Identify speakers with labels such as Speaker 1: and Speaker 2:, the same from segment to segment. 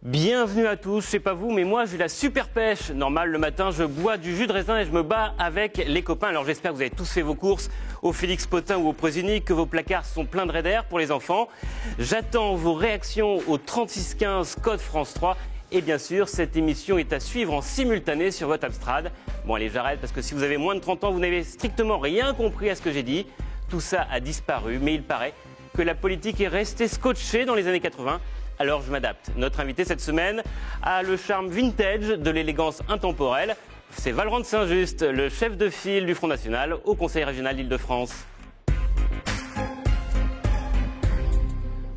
Speaker 1: Bienvenue à tous, je sais pas vous, mais moi j'ai la super pêche. Normal, le matin, je bois du jus de raisin et je me bats avec les copains. Alors j'espère que vous avez tous fait vos courses au Félix Potin ou au Prosinic, que vos placards sont pleins de Raider pour les enfants. J'attends vos réactions au 3615 code France 3. Et bien sûr, cette émission est à suivre en simultané sur votre Amstrad. Bon allez, j'arrête parce que si vous avez moins de 30 ans, vous n'avez strictement rien compris à ce que j'ai dit. Tout ça a disparu, mais il paraît que la politique est restée scotchée dans les années 80. Alors je m'adapte. Notre invité cette semaine a le charme vintage de l'élégance intemporelle. C'est Vallerand de Saint-Just, le chef de file du Front National au Conseil régional d'Île-de-France.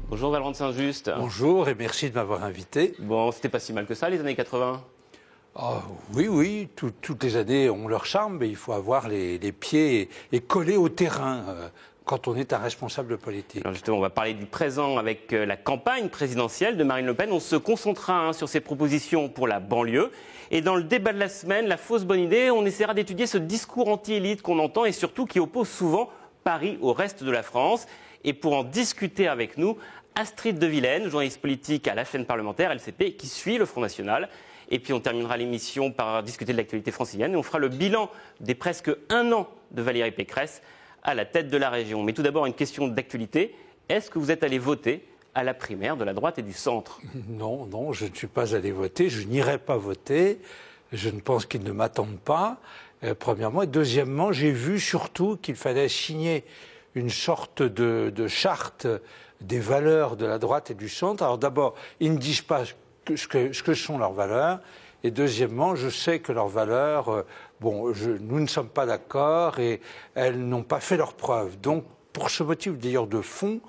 Speaker 1: Bonjour Vallerand de Saint-Just.
Speaker 2: Bonjour et merci de m'avoir invité.
Speaker 1: Bon, c'était pas si mal que ça les années 80.
Speaker 2: Oh, oui, toutes les années ont leur charme, mais il faut avoir les pieds et coller au terrain quand on est un responsable politique.
Speaker 1: Alors justement, on va parler du présent avec la campagne présidentielle de Marine Le Pen. On se concentrera sur ses propositions pour la banlieue. Et dans le débat de la semaine, la fausse bonne idée, on essaiera d'étudier ce discours anti-élite qu'on entend et surtout qui oppose souvent Paris au reste de la France. Et pour en discuter avec nous, Astrid de Vilaine, journaliste politique à la chaîne parlementaire LCP, qui suit le Front National. Et puis on terminera l'émission par discuter de l'actualité francilienne et on fera le bilan des presque un an de Valérie Pécresse à la tête de la région. Mais tout d'abord, une question d'actualité. Est-ce que vous êtes allé voter à la primaire de la droite et du centre?
Speaker 2: Non, je ne suis pas allé voter, je n'irai pas voter. Je ne pense qu'ils ne m'attendent pas, premièrement. Et deuxièmement, j'ai vu surtout qu'il fallait signer une sorte de charte des valeurs de la droite et du centre. Alors d'abord, ils ne disent pas ce que sont leurs valeurs. Et deuxièmement, je sais que leurs valeurs, nous ne sommes pas d'accord et elles n'ont pas fait leurs preuves. Donc, pour ce motif d'ailleurs de fond,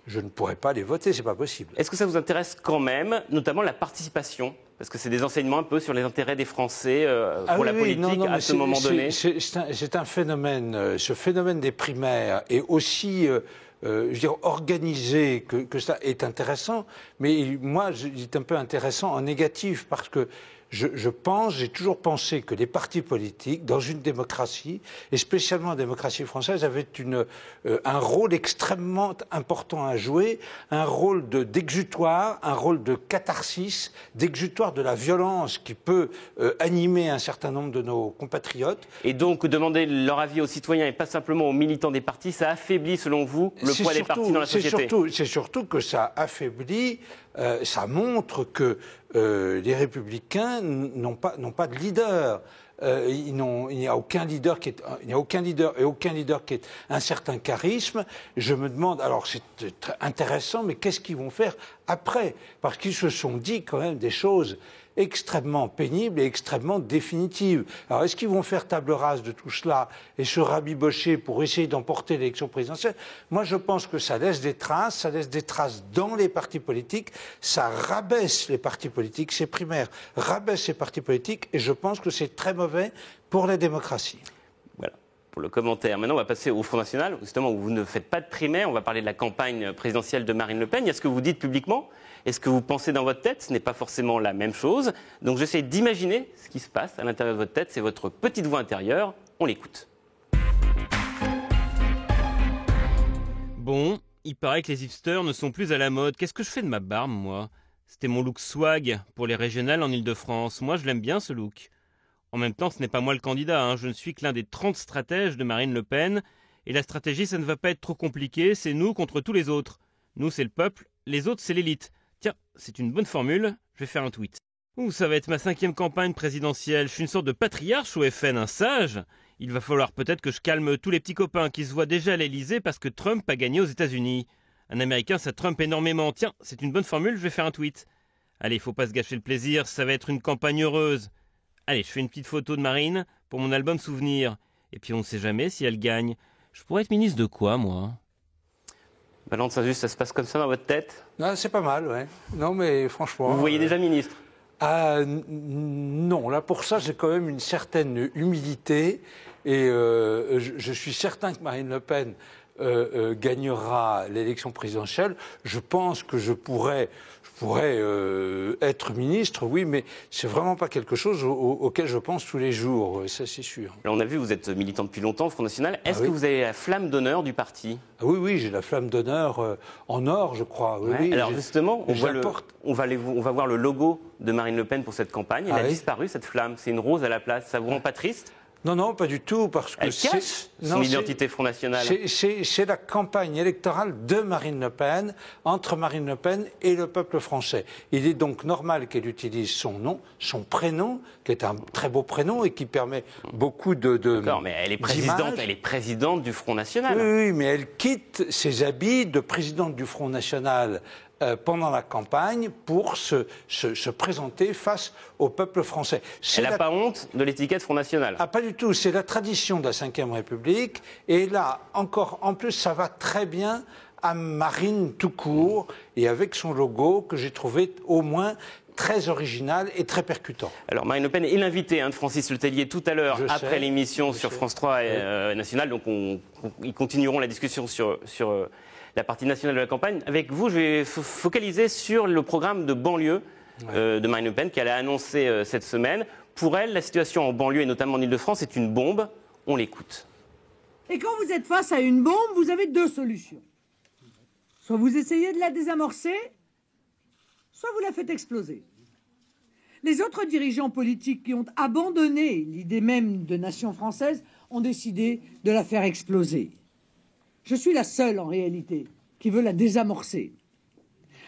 Speaker 2: je ne pourrais pas les voter, c'est pas possible.
Speaker 1: Est-ce que ça vous intéresse quand même, notamment la participation? Parce que c'est des enseignements un peu sur les intérêts des Français pour la politique à ce moment donné.
Speaker 2: C'est un phénomène, ce phénomène des primaires est aussi organisé que ça est intéressant, mais moi, c'est un peu intéressant en négatif parce que j'ai toujours pensé que les partis politiques, dans une démocratie, et spécialement en démocratie française, avaient un rôle extrêmement important à jouer, un rôle d'exutoire, un rôle de catharsis, d'exutoire de la violence qui peut animer un certain nombre de nos compatriotes.
Speaker 1: Et donc, demander leur avis aux citoyens et pas simplement aux militants des partis, ça affaiblit, selon vous, le poids des partis dans la société?
Speaker 2: C'est surtout que ça affaiblit, ça montre que les Républicains n'ont pas de leader. Il n'y a aucun leader qui ait un certain charisme. Je me demande, alors c'est très intéressant, mais qu'est-ce qu'ils vont faire après? Parce qu'ils se sont dit quand même des choses extrêmement pénibles et extrêmement définitives. Alors est-ce qu'ils vont faire table rase de tout cela et se rabibocher pour essayer d'emporter l'élection présidentielle? Moi je pense que ça laisse des traces dans les partis politiques, ça rabaisse les partis politiques, ces primaires rabaissent les partis politiques et je pense que c'est très mauvais pour la démocratie.
Speaker 1: Voilà. Pour le commentaire. Maintenant, on va passer au Front National, justement, où vous ne faites pas de primaire. On va parler de la campagne présidentielle de Marine Le Pen. Il y a ce que vous dites publiquement et ce que vous pensez dans votre tête. Ce n'est pas forcément la même chose. Donc, j'essaie d'imaginer ce qui se passe à l'intérieur de votre tête. C'est votre petite voix intérieure. On l'écoute. Bon, il paraît que les hipsters ne sont plus à la mode. Qu'est-ce que je fais de ma barbe, moi? C'était mon look swag pour les régionales en Île-de-France. Moi, je l'aime bien, ce look. En même temps, ce n'est pas moi le candidat, je ne suis que l'un des 30 stratèges de Marine Le Pen. Et la stratégie, ça ne va pas être trop compliqué, c'est nous contre tous les autres. Nous, c'est le peuple, les autres, c'est l'élite. Tiens, c'est une bonne formule, je vais faire un tweet. Ça va être ma 5e campagne présidentielle, je suis une sorte de patriarche au FN, un sage. Il va falloir peut-être que je calme tous les petits copains qui se voient déjà à l'Elysée parce que Trump a gagné aux États-Unis. Un Américain, ça trompe énormément. Tiens, c'est une bonne formule, je vais faire un tweet. Allez, faut pas se gâcher le plaisir, ça va être une campagne heureuse. Allez, je fais une petite photo de Marine pour mon album souvenir. Et puis on ne sait jamais si elle gagne. Je pourrais être ministre de quoi, moi? Vallerand de Saint-Just, ça se passe comme ça dans votre tête?
Speaker 2: Non, c'est pas mal, ouais. Non, mais franchement...
Speaker 1: Vous voyez déjà ministre?
Speaker 2: Non, là pour ça, j'ai quand même une certaine humilité. Et je suis certain que Marine Le Pen gagnera l'élection présidentielle, je pense que je pourrais être ministre, oui, mais c'est vraiment pas quelque chose auquel je pense tous les jours, ça c'est sûr.
Speaker 3: Alors on a vu, vous êtes militant depuis longtemps au Front National. Est-ce que vous avez la flamme d'honneur du parti ?
Speaker 2: Oui, j'ai la flamme d'honneur en or, je crois. Oui,
Speaker 3: alors justement, on va voir le logo de Marine Le Pen pour cette campagne. Elle a disparu, cette flamme. C'est une rose à la place. Ça vous rend pas triste ?
Speaker 2: Non, pas du tout, parce que
Speaker 3: elle cache son identité Front National.
Speaker 2: C'est la campagne électorale de Marine Le Pen, entre Marine Le Pen et le peuple français. Il est donc normal qu'elle utilise son nom, son prénom, qui est un très beau prénom et qui permet beaucoup de
Speaker 3: D'accord, mais elle est présidente du Front National.
Speaker 2: Oui, mais elle quitte ses habits de présidente du Front National pendant la campagne pour se présenter face au peuple français.
Speaker 3: Elle n'a pas honte de l'étiquette Front National.
Speaker 2: Ah, pas du tout. C'est la tradition de la Ve République. Et là, encore, en plus, ça va très bien à Marine tout court et avec son logo que j'ai trouvé au moins très original et très percutant.
Speaker 3: Alors Marine Le Pen est l'invitée de Francis Letellier tout à l'heure après l'émission sur France 3 et National. Donc ils continueront la discussion sur la partie nationale de la campagne. Avec vous, je vais focaliser sur le programme de banlieue de Marine Le Pen qu'elle a annoncé cette semaine. Pour elle, la situation en banlieue et notamment en Ile-de-France est une bombe. On l'écoute.
Speaker 4: Et quand vous êtes face à une bombe, vous avez deux solutions. Soit vous essayez de la désamorcer, soit vous la faites exploser. Les autres dirigeants politiques qui ont abandonné l'idée même de nation française ont décidé de la faire exploser. Je suis la seule, en réalité, qui veut la désamorcer.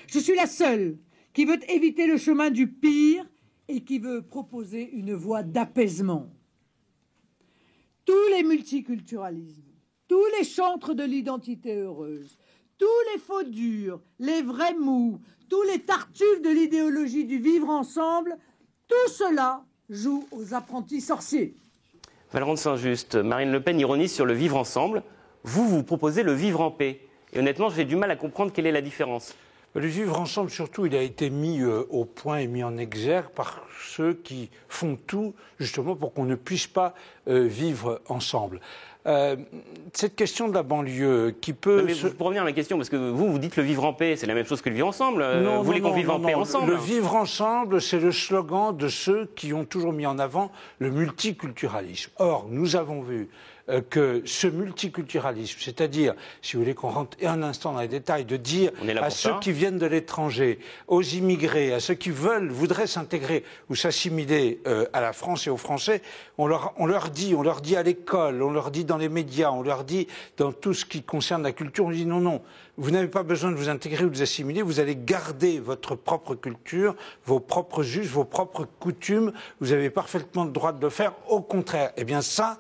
Speaker 4: Je suis la seule qui veut éviter le chemin du pire et qui veut proposer une voie d'apaisement. Tous les multiculturalismes, tous les chantres de l'identité heureuse, tous les faux durs, les vrais mous, tous les tartuffes de l'idéologie du vivre ensemble, tout cela joue aux apprentis sorciers.
Speaker 3: Valérie de Saint-Just, Marine Le Pen ironise sur le vivre ensemble. Vous proposez le vivre en paix. Et honnêtement, j'ai du mal à comprendre quelle est la différence.
Speaker 2: Le vivre ensemble, surtout, il a été mis au point et mis en exergue par ceux qui font tout, justement, pour qu'on ne puisse pas vivre ensemble. Cette question de la banlieue qui peut...
Speaker 3: Mais pour revenir à ma question, parce que vous dites le vivre en paix, c'est la même chose que le vivre ensemble. Vous voulez qu'on vive en paix ensemble ?
Speaker 2: Le vivre ensemble, c'est le slogan de ceux qui ont toujours mis en avant le multiculturalisme. Or, nous avons vu que ce multiculturalisme, c'est-à-dire, si vous voulez qu'on rentre un instant dans les détails, de dire à ceux qui viennent de l'étranger, aux immigrés, à ceux qui voudraient s'intégrer ou s'assimiler à la France et aux Français, on leur dit à l'école, on leur dit dans les médias, on leur dit dans tout ce qui concerne la culture, on dit non, vous n'avez pas besoin de vous intégrer ou de vous assimiler, vous allez garder votre propre culture, vos propres us, vos propres coutumes, vous avez parfaitement le droit de le faire. Au contraire, eh bien ça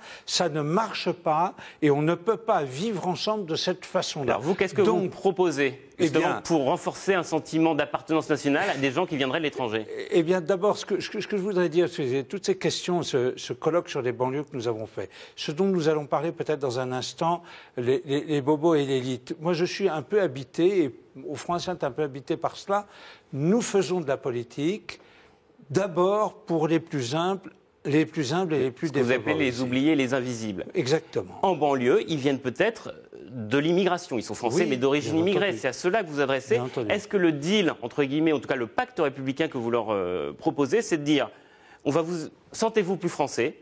Speaker 2: ne marche pas et on ne peut pas vivre ensemble de cette façon-là.
Speaker 3: Alors vous, qu'est-ce que vous proposez justement pour renforcer un sentiment d'appartenance nationale à des gens qui viendraient de l'étranger ?
Speaker 2: Eh bien d'abord, ce que je voudrais dire, c'est toutes ces questions, ce colloque sur les banlieues que nous avons fait, ce dont nous allons parler peut-être dans un instant, les bobos et l'élite. Moi je suis un peu habité, et au Front National un peu habité par cela. Nous faisons de la politique d'abord pour les plus humbles et les plus défavorisés.
Speaker 3: Vous appelez les oubliés, les invisibles.
Speaker 2: Exactement.
Speaker 3: En banlieue, ils viennent peut-être de l'immigration. Ils sont français, mais d'origine immigrée. C'est à cela que vous adressez. Est-ce que le deal, entre guillemets, en tout cas le pacte républicain que vous leur proposez, c'est de dire sentez-vous plus français,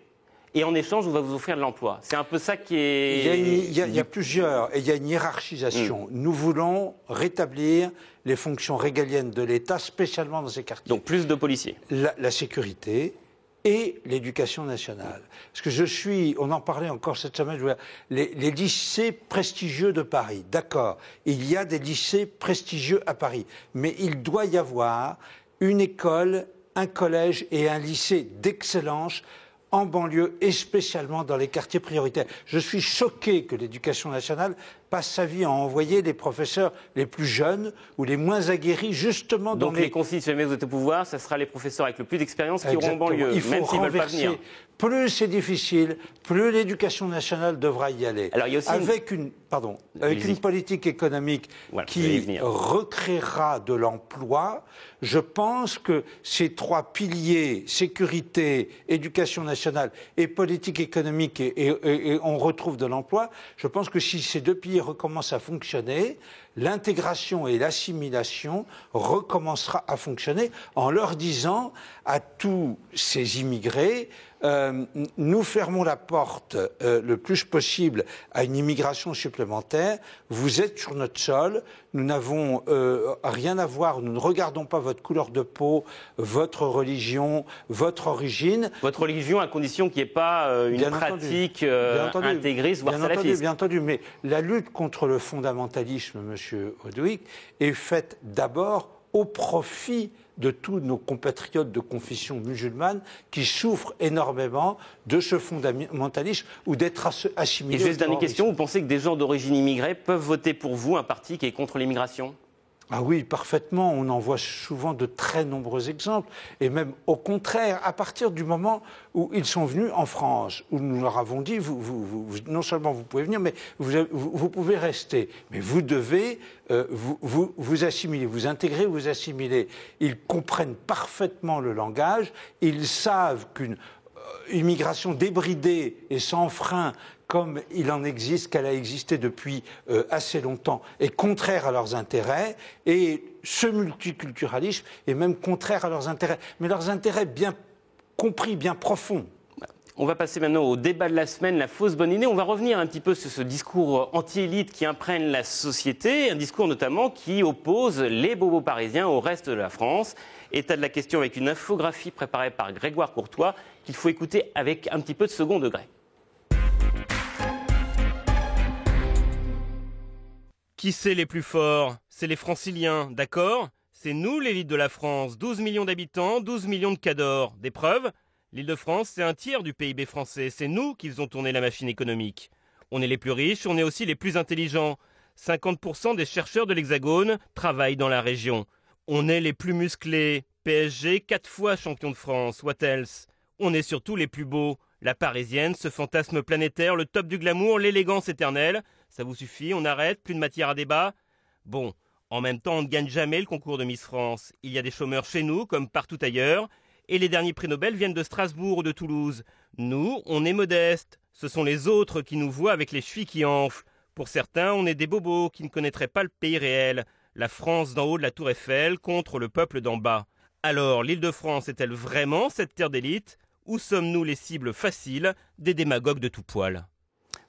Speaker 3: et en échange, on va vous offrir de l'emploi. C'est un peu ça qui est...
Speaker 2: Il y a plusieurs, et il y a une hiérarchisation. Nous voulons rétablir les fonctions régaliennes de l'État, spécialement dans ces quartiers.
Speaker 3: Donc plus de policiers.
Speaker 2: La sécurité et l'éducation nationale. Parce que on en parlait encore cette semaine, les lycées prestigieux de Paris, d'accord, il y a des lycées prestigieux à Paris, mais il doit y avoir une école, un collège et un lycée d'excellence en banlieue et spécialement dans les quartiers prioritaires. Je suis choqué que l'éducation nationale passe sa vie à envoyer les professeurs les plus jeunes ou les moins aguerris justement dans
Speaker 3: les... Donc les consignes, si jamais vous êtes au pouvoir, ce sera les professeurs avec le plus d'expérience qui auront en banlieue, même s'ils ne veulent pas venir.
Speaker 2: Plus c'est difficile, plus l'éducation nationale devra y aller.
Speaker 3: Alors, il y a aussi
Speaker 2: avec une politique économique qui recréera de l'emploi, je pense que ces trois piliers, sécurité, éducation nationale et politique économique, et on retrouve de l'emploi, je pense que si ces deux piliers recommence à fonctionner, l'intégration et l'assimilation recommencera à fonctionner en leur disant à tous ces immigrés, nous fermons la porte le plus possible à une immigration supplémentaire, vous êtes sur notre sol, nous n'avons rien à voir, nous ne regardons pas votre couleur de peau, votre religion, votre origine.
Speaker 3: Votre religion à condition qu'il n'y ait pas une pratique intégriste, voire salafiste.
Speaker 2: Bien entendu, mais la lutte contre le fondamentalisme, Monsieur Audouic, est faite d'abord au profit de tous nos compatriotes de confession musulmane qui souffrent énormément de ce fondamentalisme ou d'être assimilés.
Speaker 3: Et juste dernière question, vous pensez que des gens d'origine immigrée peuvent voter pour vous un parti qui est contre l'immigration ?
Speaker 2: Ah oui, parfaitement. On en voit souvent de très nombreux exemples. Et même au contraire, à partir du moment où ils sont venus en France, où nous leur avons dit, non seulement vous pouvez venir, mais vous pouvez rester. Mais vous devez vous assimiler, vous intégrer, vous assimiler. Ils comprennent parfaitement le langage. Ils savent qu'une immigration débridée et sans frein, comme il en existe, qu'elle a existé depuis assez longtemps, est contraire à leurs intérêts, et ce multiculturalisme est même contraire à leurs intérêts, mais leurs intérêts bien compris, bien profonds.
Speaker 3: On va passer maintenant au débat de la semaine, la fausse bonne idée. On va revenir un petit peu sur ce discours anti-élite qui imprègne la société, un discours notamment qui oppose les bobos parisiens au reste de la France. État de la question avec une infographie préparée par Grégoire Courtois qu'il faut écouter avec un petit peu de second degré.
Speaker 1: Qui c'est les plus forts? C'est les franciliens, d'accord? C'est nous l'élite de la France, 12 millions d'habitants, 12 millions de cadors. Des preuves? L'Île-de-France, c'est un tiers du PIB français, c'est nous qui faisons tourner la machine économique. On est les plus riches, on est aussi les plus intelligents. 50% des chercheurs de l'Hexagone travaillent dans la région. On est les plus musclés. PSG, 4 fois champion de France, what else? On est surtout les plus beaux. La parisienne, ce fantasme planétaire, le top du glamour, l'élégance éternelle. Ça vous suffit, on arrête, plus de matière à débat? Bon, en même temps, on ne gagne jamais le concours de Miss France. Il y a des chômeurs chez nous, comme partout ailleurs. Et les derniers prix Nobel viennent de Strasbourg ou de Toulouse. Nous, on est modestes. Ce sont les autres qui nous voient avec les chevilles qui enflent. Pour certains, on est des bobos qui ne connaîtraient pas le pays réel. La France d'en haut de la Tour Eiffel contre le peuple d'en bas. Alors, l'Île-de-France est-elle vraiment cette terre d'élite? Ou sommes-nous les cibles faciles des démagogues de tout poil?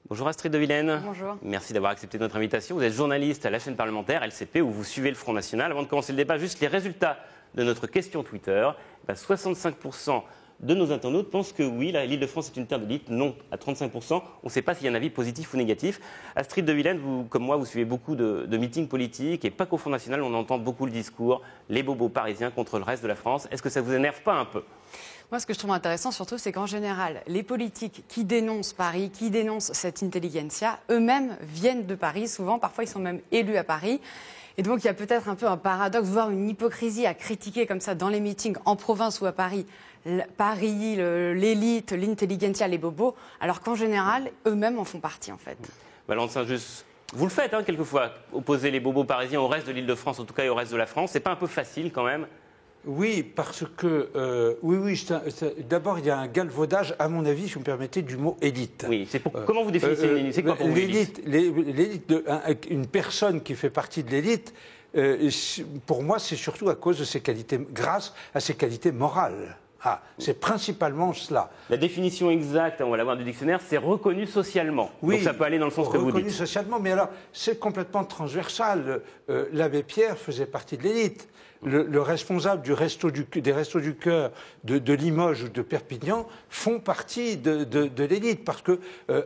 Speaker 3: Bonjour Astrid de Vilaine.
Speaker 5: Bonjour.
Speaker 3: Merci d'avoir accepté notre invitation. Vous êtes journaliste à la chaîne parlementaire LCP où vous suivez le Front National. Avant de commencer le débat, juste les résultats de notre question Twitter. 65% de nos internautes pensent que oui, l'Île-de-France est une terre d'élite. Non, à 35%. On ne sait pas s'il y a un avis positif ou négatif. Astrid de Vilaine, vous, comme moi, vous suivez beaucoup de meetings politiques et pas qu'au Front National, on entend beaucoup le discours les bobos parisiens contre le reste de la France. Est-ce que ça vous énerve pas un peu?
Speaker 5: Moi, ce que je trouve intéressant, surtout, c'est qu'en général, les politiques qui dénoncent Paris, qui dénoncent cette intelligentsia, eux-mêmes viennent de Paris. Souvent, parfois, ils sont même élus à Paris. Et donc, il y a peut-être un peu un paradoxe, voire une hypocrisie à critiquer comme ça dans les meetings en province ou à Paris, l'élite, l'intelligentsia, les bobos, alors qu'en général, eux-mêmes en font partie, en fait.
Speaker 3: Valentin, juste, vous le faites, quelquefois, opposer les bobos parisiens au reste de l'Île-de-France, en tout cas et au reste de la France. C'est pas un peu facile, quand même?
Speaker 2: Oui, parce que, d'abord, il y a un galvaudage, à mon avis, si vous me permettez, du mot élite.
Speaker 3: Oui, comment vous définissez une élite? C'est quoi pour vous l'élite?
Speaker 2: Une personne qui fait partie de l'élite, pour moi, c'est surtout à cause de ses qualités, grâce à ses qualités morales. Ah, c'est principalement cela.
Speaker 3: La définition exacte, on va l'avoir du dictionnaire, c'est reconnu socialement.
Speaker 2: Oui,
Speaker 3: donc ça peut aller dans le sens que vous dites.
Speaker 2: Reconnu socialement, mais alors, c'est complètement transversal. L'abbé Pierre faisait partie de l'élite. Le responsable des Restos du Cœur de Limoges ou de Perpignan font partie de l'élite parce que,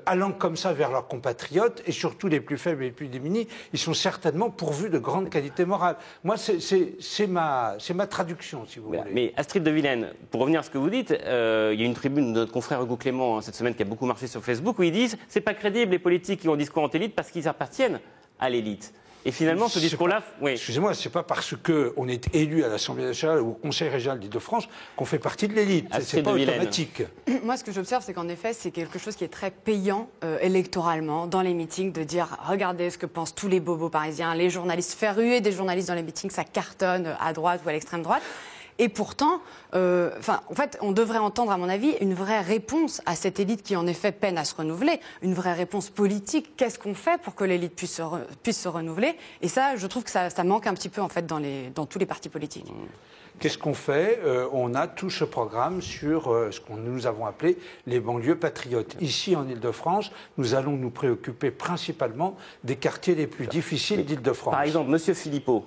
Speaker 2: allant comme ça vers leurs compatriotes, et surtout les plus faibles et les plus démunis, ils sont certainement pourvus de grandes qualités morales. Moi, c'est ma traduction, si vous voulez.
Speaker 3: Mais Astrid de Vilaine, pour revenir à ce que vous dites, il y a une tribune de notre confrère Hugo Clément cette semaine qui a beaucoup marché sur Facebook où ils disent c'est pas crédible les politiques qui ont un discours anti-élite parce qu'ils appartiennent à l'élite. Et finalement, ce discours-là... Oui.
Speaker 2: Excusez-moi, c'est pas parce qu'on est élu à l'Assemblée nationale ou au Conseil régional d'Île-de-France qu'on fait partie de l'élite. C'est pas automatique.
Speaker 5: Moi, ce que j'observe, c'est qu'en effet, c'est quelque chose qui est très payant électoralement dans les meetings de dire regardez ce que pensent tous les bobos parisiens, les journalistes, faire ruer des journalistes dans les meetings, ça cartonne à droite ou à l'extrême droite. Et pourtant, en fait, on devrait entendre, à mon avis, une vraie réponse à cette élite qui, en effet, peine à se renouveler, une vraie réponse politique. Qu'est-ce qu'on fait pour que l'élite puisse se renouveler? Et ça, je trouve que ça manque un petit peu, en fait, dans tous les partis politiques.
Speaker 2: Qu'est-ce qu'on fait? On a tout ce programme sur ce que nous avons appelé les banlieues patriotes. Ici, en Île-de-France, nous allons nous préoccuper principalement des quartiers les plus difficiles d'Île-de-France.
Speaker 3: Par exemple, M. Philippot,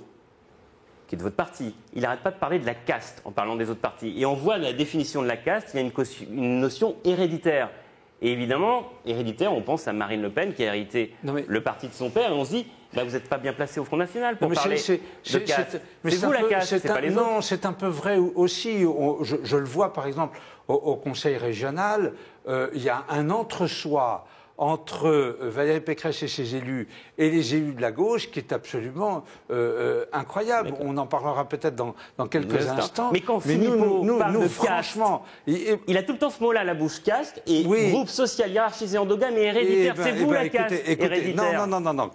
Speaker 3: qui est de votre parti, il n'arrête pas de parler de la caste en parlant des autres partis. Et on voit la définition de la caste, il y a une notion héréditaire. Et évidemment, héréditaire, on pense à Marine Le Pen qui a hérité le parti de son père, et on se dit, vous n'êtes pas bien placé au Front National pour parler de caste. C'est vous la caste, c'est pas les autres.
Speaker 2: Non, c'est un peu vrai aussi. Je le vois par exemple au Conseil régional, il y a un entre-soi entre Valérie Pécresse et ses élus et les élus de la gauche qui est absolument incroyable. On en parlera peut-être dans quelques instants.
Speaker 3: Mais quand Philippot parle de franchement, il a tout le temps ce mot-là à la bouche, caste, et groupe social hiérarchisé endogame et héréditaire. C'est vous la caste héréditaire.
Speaker 2: Non.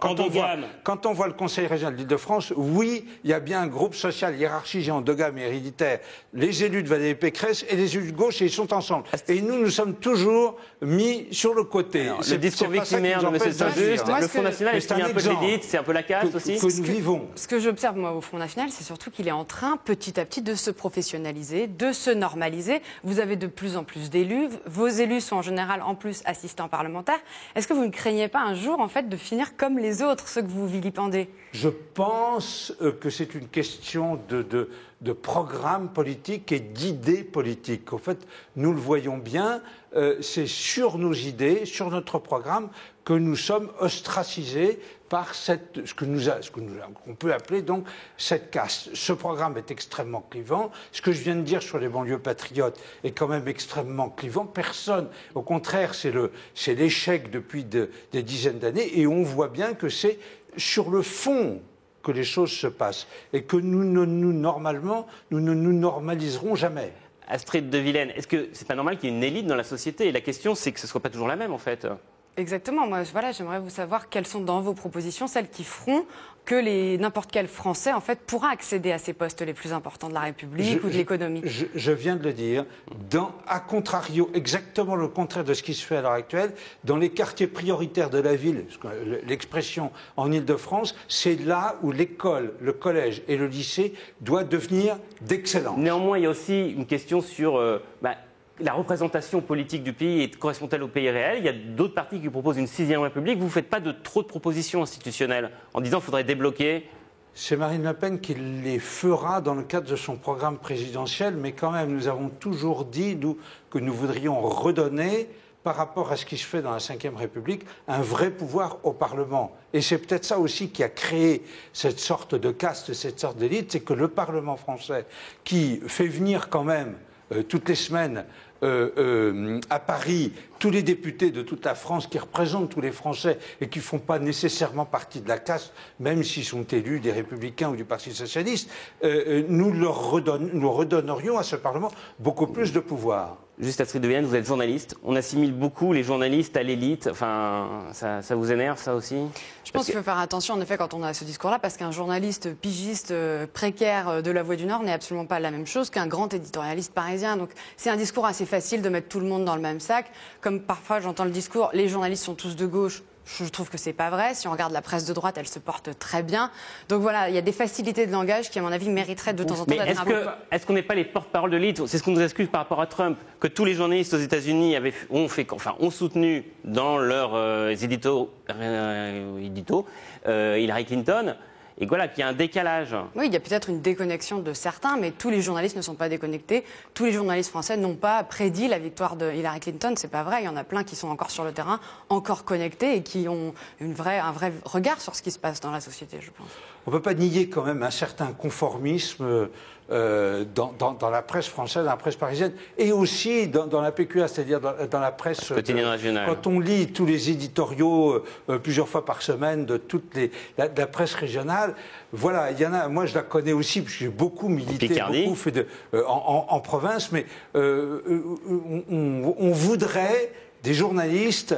Speaker 2: Quand on voit le Conseil régional d'Île-de-France, oui, il y a bien un groupe social hiérarchisé endogame et héréditaire. Les élus de Valérie Pécresse et les élus de gauche, et ils sont ensemble. Et nous sommes toujours mis sur le côté.
Speaker 3: Alors, le discours victimaire de M. Saint-Just, le Front National, est-ce qu'il y a un peu de l'élite, c'est un peu la caste aussi
Speaker 2: que nous vivons.
Speaker 5: Ce que j'observe, moi, au Front National, c'est surtout qu'il est en train, petit à petit, de se professionnaliser, de se normaliser. Vous avez de plus en plus d'élus. Vos élus sont en général, en plus, assistants parlementaires. Est-ce que vous ne craignez pas un jour, en fait, de finir comme les autres, ceux que vous vilipendez?
Speaker 2: Je pense que c'est une question de programme politique et d'idées politiques. En fait, nous le voyons bien, c'est sur nos idées, sur notre programme, que nous sommes ostracisés par ce qu'on peut appeler donc cette caste. Ce programme est extrêmement clivant. Ce que je viens de dire sur les banlieues patriotes est quand même extrêmement clivant. Personne, au contraire, c'est l'échec depuis des dizaines d'années, et on voit bien que c'est sur le fond que les choses se passent et que nous ne nous normaliserons jamais.
Speaker 3: Astrid de Vilaine, est-ce que c'est pas normal qu'il y ait une élite dans la société? Et la question, c'est que ce ne soit pas toujours la même, en fait.
Speaker 5: Exactement. Moi, voilà, j'aimerais vous savoir quelles sont dans vos propositions celles qui feront que n'importe quel Français, en fait, pourra accéder à ces postes les plus importants de la République ou de l'économie.
Speaker 2: Je viens de le dire. À contrario, exactement le contraire de ce qui se fait à l'heure actuelle, dans les quartiers prioritaires de la ville, l'expression en Île-de-France, c'est là où l'école, le collège et le lycée doivent devenir d'excellence.
Speaker 3: Néanmoins, il y a aussi une question sur la représentation politique du pays correspond-elle au pays réel? Il y a d'autres partis qui proposent une 6e République. Vous ne faites pas trop de propositions institutionnelles en disant qu'il faudrait débloquer?
Speaker 2: C'est Marine Le Pen qui les fera dans le cadre de son programme présidentiel, mais quand même, nous avons toujours dit, que nous voudrions redonner, par rapport à ce qui se fait dans la Ve République, un vrai pouvoir au Parlement. Et c'est peut-être ça aussi qui a créé cette sorte de caste, cette sorte d'élite, c'est que le Parlement français, qui fait venir quand même toutes les semaines à Paris tous les députés de toute la France qui représentent tous les Français et qui ne font pas nécessairement partie de la caste, même s'ils sont élus des Républicains ou du Parti Socialiste, nous redonnerions à ce Parlement beaucoup plus de pouvoir.
Speaker 3: Juste Astrid de Vienne, vous êtes journaliste. On assimile beaucoup les journalistes à l'élite. Enfin, ça vous énerve, ça aussi?
Speaker 5: Je pense qu'il faut faire attention, en effet, quand on a ce discours-là, parce qu'un journaliste pigiste précaire de La Voix du Nord n'est absolument pas la même chose qu'un grand éditorialiste parisien. Donc, c'est un discours assez facile de mettre tout le monde dans le même sac. Comme parfois, j'entends le discours, les journalistes sont tous de gauche. Je trouve que c'est pas vrai. Si on regarde la presse de droite, elle se porte très bien. Donc voilà, il y a des facilités de langage qui, à mon avis, mériteraient de temps en temps d'être un peu...
Speaker 3: Est-ce qu'on n'est pas les porte-parole de l'élite? C'est ce qu'on nous excuse par rapport à Trump, que tous les journalistes aux États-Unis ont soutenu dans leurs éditos Hillary Clinton. Et voilà, qu'il y a un décalage.
Speaker 5: Oui, il y a peut-être une déconnexion de certains, mais tous les journalistes ne sont pas déconnectés. Tous les journalistes français n'ont pas prédit la victoire de Hillary Clinton. C'est pas vrai. Il y en a plein qui sont encore sur le terrain, encore connectés et qui ont un vrai regard sur ce qui se passe dans la société, je pense.
Speaker 2: On ne peut pas nier quand même un certain conformisme dans la presse française, dans la presse parisienne, et aussi dans la PQA, c'est-à-dire dans la presse
Speaker 3: quotidienne régionale.
Speaker 2: Quand on lit tous les éditoriaux plusieurs fois par semaine de la presse régionale, voilà, il y en a. Moi, je la connais aussi, parce que j'ai beaucoup milité, beaucoup fait en province, mais on voudrait des journalistes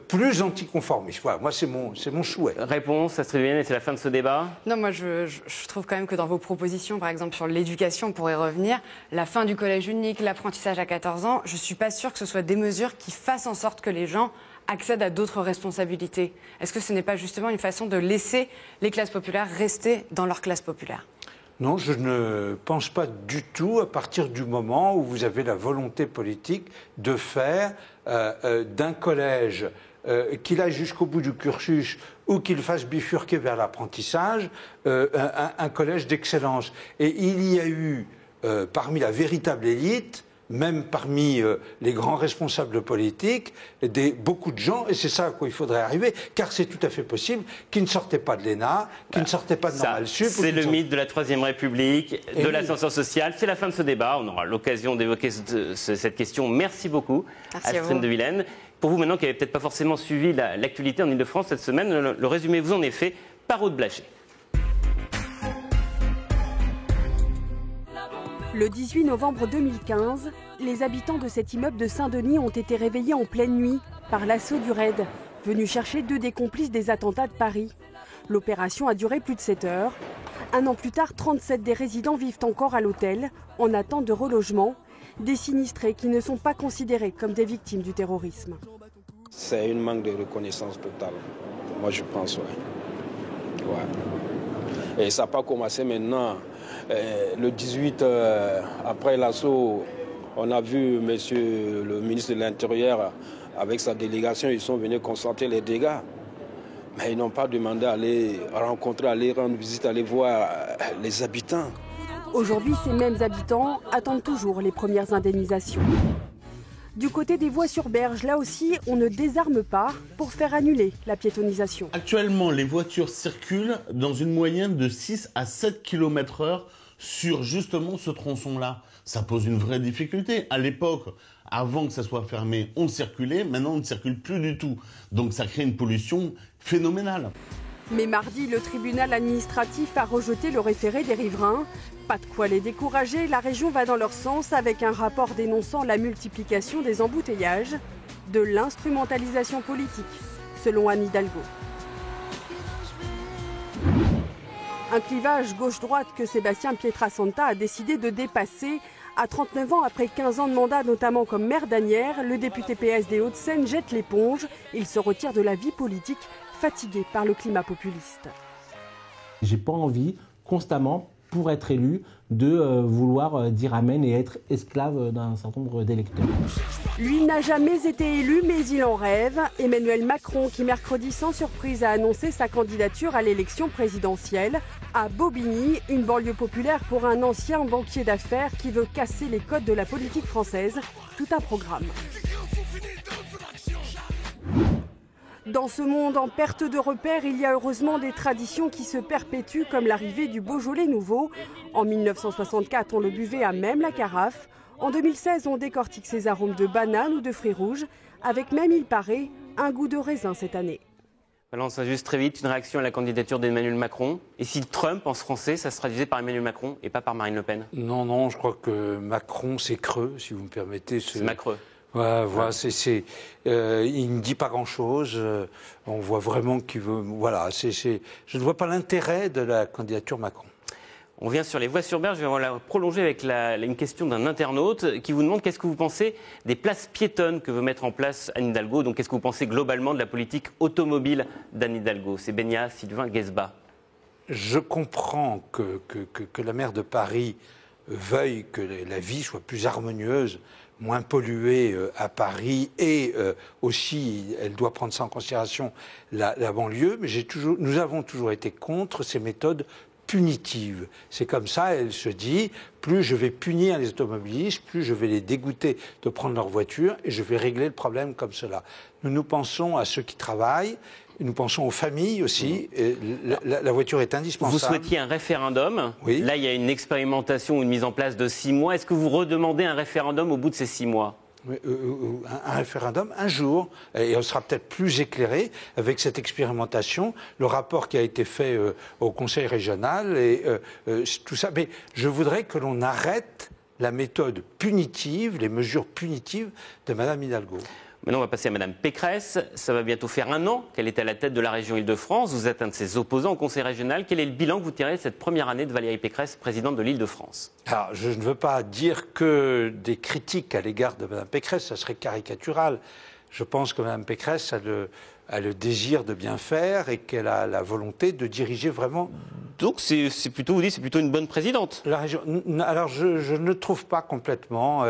Speaker 2: plus anticonformistes. Voilà, moi c'est mon souhait.
Speaker 3: Réponse, Astrid de Villaine, et c'est la fin de ce débat.
Speaker 5: Non, moi je trouve quand même que dans vos propositions, par exemple sur l'éducation, on pourrait revenir, la fin du collège unique, l'apprentissage à 14 ans, je ne suis pas sûre que ce soit des mesures qui fassent en sorte que les gens accèdent à d'autres responsabilités. Est-ce que ce n'est pas justement une façon de laisser les classes populaires rester dans leur classe populaire ?
Speaker 2: Non, je ne pense pas du tout, à partir du moment où vous avez la volonté politique de faire d'un collège, qu'il aille jusqu'au bout du cursus ou qu'il fasse bifurquer vers l'apprentissage, un collège d'excellence. Et il y a eu, parmi la véritable élite, même parmi les grands responsables politiques, beaucoup de gens, et c'est ça à quoi il faudrait arriver, car c'est tout à fait possible, qui ne sortaient pas de l'ENA, qui ne sortaient pas de Normal Sup.
Speaker 3: C'est le mythe de la Troisième République, de l'ascenseur social. C'est la fin de ce débat. On aura l'occasion d'évoquer cette question. Merci beaucoup, Astrid de Villaine. Pour vous, maintenant, qui n'avez peut-être pas forcément suivi l'actualité en Ile-de-France cette semaine, le résumé vous en est fait par Aude Blaché.
Speaker 6: Le 18 novembre 2015, les habitants de cet immeuble de Saint-Denis ont été réveillés en pleine nuit par l'assaut du RAID, venu chercher 2 des complices des attentats de Paris. L'opération a duré plus de 7 heures. Un an plus tard, 37 des résidents vivent encore à l'hôtel, en attente de relogement, des sinistrés qui ne sont pas considérés comme des victimes du terrorisme.
Speaker 7: C'est un manque de reconnaissance totale. Moi, je pense, ouais. Et ça n'a pas commencé maintenant. Le 18, après l'assaut, on a vu monsieur le ministre de l'Intérieur avec sa délégation, ils sont venus constater les dégâts. Mais ils n'ont pas demandé à aller rencontrer, à aller rendre visite, à aller voir les habitants.
Speaker 6: Aujourd'hui, ces mêmes habitants attendent toujours les premières indemnisations. Du côté des voies sur berge, là aussi, on ne désarme pas pour faire annuler la piétonisation.
Speaker 8: Actuellement, les voitures circulent dans une moyenne de 6 à 7 km/h sur justement ce tronçon-là. Ça pose une vraie difficulté. À l'époque, avant que ça soit fermé, on circulait. Maintenant, on ne circule plus du tout. Donc ça crée une pollution phénoménale.
Speaker 6: Mais mardi, le tribunal administratif a rejeté le référé des riverains. Pas de quoi les décourager, la région va dans leur sens avec un rapport dénonçant la multiplication des embouteillages, de l'instrumentalisation politique, selon Anne Hidalgo. Un clivage gauche-droite que Sébastien Pietrasanta a décidé de dépasser. À 39 ans, après 15 ans de mandat, notamment comme maire d'Asnières, le député PS des Hauts-de-Seine jette l'éponge. Il se retire de la vie politique, fatigué par le climat populiste.
Speaker 9: J'ai pas envie, constamment, pour être élu, de vouloir dire amen et être esclave d'un certain nombre d'électeurs.
Speaker 6: Lui n'a jamais été élu, mais il en rêve. Emmanuel Macron, qui mercredi sans surprise a annoncé sa candidature à l'élection présidentielle. À Bobigny, une banlieue populaire pour un ancien banquier d'affaires qui veut casser les codes de la politique française. Tout un programme. Dans ce monde en perte de repères, il y a heureusement des traditions qui se perpétuent, comme l'arrivée du Beaujolais nouveau. En 1964, on le buvait à même la carafe. En 2016, on décortique ses arômes de banane ou de fruits rouges, avec même, il paraît, un goût de raisin cette année.
Speaker 3: Voilà, on s'ajuste très vite. Une réaction à la candidature d'Emmanuel Macron. Et si Trump, en français, ça se traduisait par Emmanuel Macron et pas par Marine Le Pen?
Speaker 2: Non, je crois que Macron, c'est creux, si vous me permettez.
Speaker 3: C'est macreux.
Speaker 2: Ouais, voilà, il ne dit pas grand-chose. On voit vraiment qu'il veut. Voilà, je ne vois pas l'intérêt de la candidature Macron.
Speaker 3: On vient sur les voies sur berge. Je vais la prolonger avec une question d'un internaute qui vous demande qu'est-ce que vous pensez des places piétonnes que veut mettre en place Anne Hidalgo. Donc, qu'est-ce que vous pensez globalement de la politique automobile d'Anne Hidalgo? C'est Benia Sylvain Guesba.
Speaker 2: Je comprends que la maire de Paris veuille que la vie soit plus harmonieuse, moins polluée à Paris, et aussi, elle doit prendre ça en considération, la banlieue, mais nous avons toujours été contre ces méthodes punitives. C'est comme ça, elle se dit, plus je vais punir les automobilistes, plus je vais les dégoûter de prendre leur voiture, et je vais régler le problème comme cela. Nous pensons à ceux qui travaillent, nous pensons aux familles aussi. La voiture est indispensable.
Speaker 3: Vous souhaitiez un référendum.
Speaker 2: Oui.
Speaker 3: Là, il y a une expérimentation, une mise en place de 6 mois. Est-ce que vous redemandez un référendum au bout de ces 6 mois?
Speaker 2: Un référendum, un jour, et on sera peut-être plus éclairé avec cette expérimentation, le rapport qui a été fait au Conseil régional et tout ça. Mais je voudrais que l'on arrête la méthode punitive, les mesures punitives de Mme Hidalgo.
Speaker 3: Maintenant, on va passer à Mme Pécresse. Ça va bientôt faire 1 an qu'elle est à la tête de la région Île-de-France. Vous êtes un de ses opposants au Conseil régional. Quel est le bilan que vous tirez de cette première année de Valérie Pécresse, présidente de l'Île-de-France?
Speaker 2: Alors, je ne veux pas dire que des critiques à l'égard de Mme Pécresse, ça serait caricatural. Je pense que Mme Pécresse a le désir de bien faire et qu'elle a la volonté de diriger vraiment.
Speaker 3: Donc c'est plutôt une bonne présidente.
Speaker 2: La région. Alors je ne le trouve pas complètement.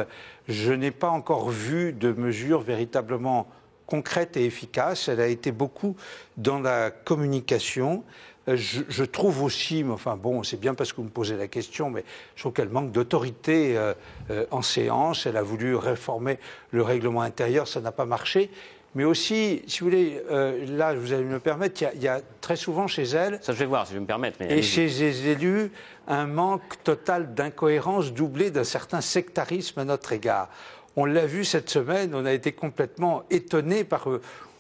Speaker 2: Je n'ai pas encore vu de mesures véritablement concrètes et efficaces. Elle a été beaucoup dans la communication. Je trouve aussi, mais enfin bon, c'est bien parce que vous me posez la question, mais je trouve qu'elle manque d'autorité en séance. Elle a voulu réformer le règlement intérieur, ça n'a pas marché. Mais aussi, si vous voulez, là, vous allez me permettre, il y a très souvent chez elle...
Speaker 3: Ça, je vais voir, si je vais me permettre. Mais
Speaker 2: et chez les élus, un manque total d'incohérence doublé d'un certain sectarisme à notre égard. On l'a vu cette semaine, on a été complètement étonnés par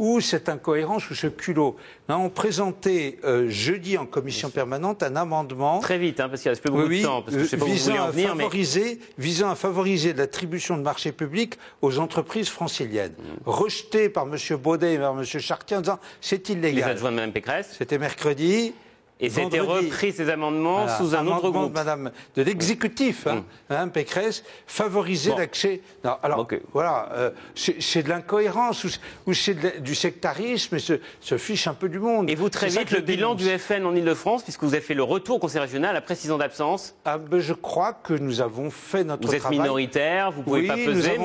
Speaker 2: où cette incohérence ou ce culot. Là, on présentait jeudi en commission permanente un amendement...
Speaker 3: Très vite, parce qu'il reste plus beaucoup de temps, parce que je sais pas où vous voulez en venir,
Speaker 2: visant à favoriser l'attribution de marchés publics aux entreprises franciliennes. Rejeté par M. Baudet et par M. Chartier en disant c'est illégal.
Speaker 3: Les adjoints de Mme Pécresse.
Speaker 2: C'était mercredi.
Speaker 3: Et c'était repris ces amendements sous un autre groupe.
Speaker 2: De l'exécutif, Mme Pécresse, favoriser l'accès. Alors, voilà, c'est de l'incohérence ou c'est du sectarisme et se fiche un peu du monde.
Speaker 3: Et vous, très vite, le bilan du FN en Ile-de-France, puisque vous avez fait le retour au Conseil régional après 6 ans d'absence.
Speaker 2: Je crois que nous avons fait notre travail.
Speaker 3: Vous êtes minoritaire, vous ne pouvez pas peser,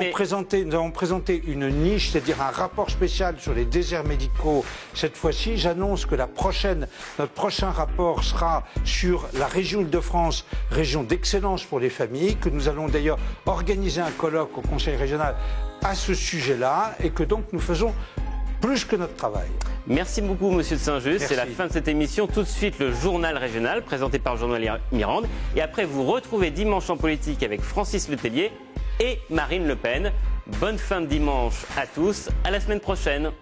Speaker 2: nous avons présenté une niche, c'est-à-dire un rapport spécial sur les déserts médicaux. Cette fois-ci, j'annonce que notre prochain rapport sera sur la région Île-de-France, région d'excellence pour les familles, que nous allons d'ailleurs organiser un colloque au Conseil régional à ce sujet-là et que donc nous faisons plus que notre travail.
Speaker 3: Merci beaucoup, Monsieur de Saint-Just. C'est la fin de cette émission. Tout de suite, le journal régional présenté par Jean-Noël Mirande. Et après, vous retrouvez Dimanche en politique avec Francis Letellier et Marine Le Pen. Bonne fin de dimanche à tous. À la semaine prochaine.